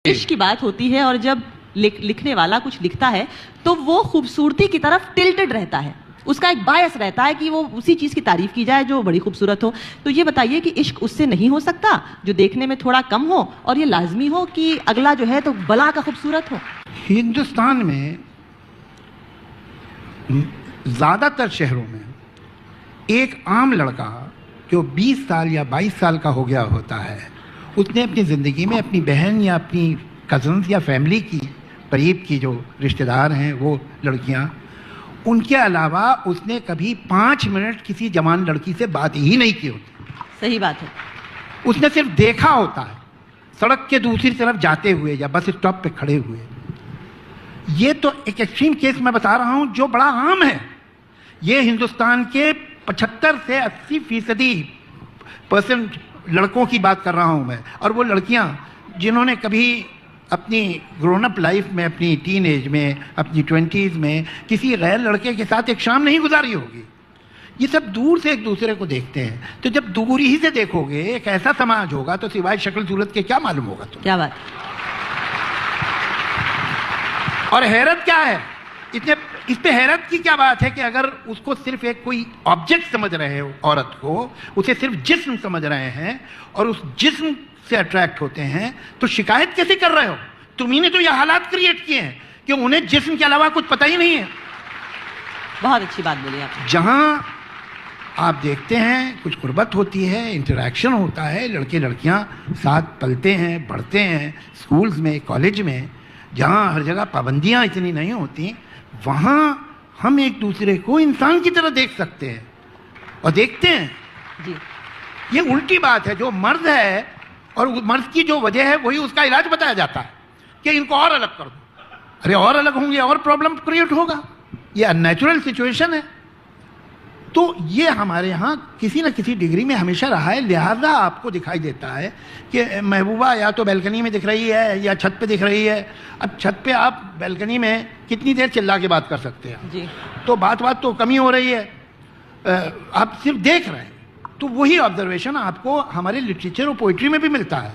عشق کی بات ہوتی ہے اور جب لکھنے والا کچھ لکھتا ہے تو وہ خوبصورتی کی طرف ٹلٹڈ رہتا ہے، اس کا ایک باعث رہتا ہے کہ وہ اسی چیز کی تعریف کی جائے جو بڑی خوبصورت ہو. تو یہ بتائیے کہ عشق اس سے نہیں ہو سکتا جو دیکھنے میں تھوڑا کم ہو اور یہ لازمی ہو کہ اگلا جو ہے تو بلا کا خوبصورت ہو؟ ہندوستان میں زیادہ تر شہروں میں ایک عام لڑکا جو 20 سال یا 22 سال کا ہو گیا ہوتا ہے، اس نے اپنی زندگی میں اپنی بہن یا اپنی کزنز یا فیملی کی قریب کی جو رشتہ دار ہیں وہ لڑکیاں، ان کے علاوہ اس نے کبھی 5 منٹ کسی جوان لڑکی سے بات ہی نہیں کی ہوتی. صحیح بات ہے. اس نے صرف دیکھا ہوتا ہے سڑک کے دوسری طرف جاتے ہوئے یا بس اسٹاپ پہ کھڑے ہوئے. یہ تو ایک ایکسٹریم کیس میں بتا رہا ہوں جو بڑا عام ہے. یہ ہندوستان کے 75 سے 80% لڑکوں کی بات کر رہا ہوں میں، اور وہ لڑکیاں جنہوں نے کبھی اپنی گرون اپ لائف میں، اپنی ٹین ایج میں، اپنی 20s میں کسی غیر لڑکے کے ساتھ ایک شام نہیں گزاری ہوگی. یہ سب دور سے ایک دوسرے کو دیکھتے ہیں. تو جب دور ہی سے دیکھو گے ایک ایسا سماج ہوگا تو سوائے شکل صورت کے کیا معلوم ہوگا تم؟ کیا بات. اور حیرت کیا ہے اس پہ حیرت کی کیا بات ہے کہ اگر اس کو صرف ایک کوئی آبجیکٹ سمجھ رہے ہو، عورت کو اسے صرف جسم سمجھ رہے ہیں اور اس جسم سے اٹریکٹ ہوتے ہیں، تو شکایت کیسے کر رہے ہو؟ تمہیں نے تو یہ حالات کریٹ کیے ہیں کہ انہیں جسم کے علاوہ کچھ پتہ ہی نہیں ہے. بہت اچھی بات بولی آپ. جہاں آپ دیکھتے ہیں کچھ قربت ہوتی ہے، انٹریکشن ہوتا ہے، لڑکے لڑکیاں ساتھ پلتے ہیں، بڑھتے ہیں، سکولز میں، کالج میں، جہاں ہر جگہ پابندیاں اتنی نہیں ہوتی، وہاں ہم ایک دوسرے کو انسان کی طرح دیکھ سکتے ہیں اور دیکھتے ہیں. جی یہ الٹی بات ہے. جو مرد ہے اور مرد کی جو وجہ ہے وہی اس کا علاج بتایا جاتا ہے کہ ان کو اور الگ کر دو. ارے اور الگ ہوں گے اور پرابلم کریٹ ہوگا. یہ ان نیچرل سچویشن ہے. تو یہ ہمارے ہاں کسی نہ کسی ڈگری میں ہمیشہ رہا ہے. لہذا آپ کو دکھائی دیتا ہے کہ محبوبہ یا تو بیلکنی میں دکھ رہی ہے یا چھت پہ دکھ رہی ہے. اب چھت پہ آپ بیلکنی میں کتنی دیر چلا کے بات کر سکتے ہیں؟ جی. تو بات تو کمی ہو رہی ہے. آپ صرف دیکھ رہے ہیں. تو وہی آبزرویشن آپ کو ہمارے لٹریچر اور پوئٹری میں بھی ملتا ہے.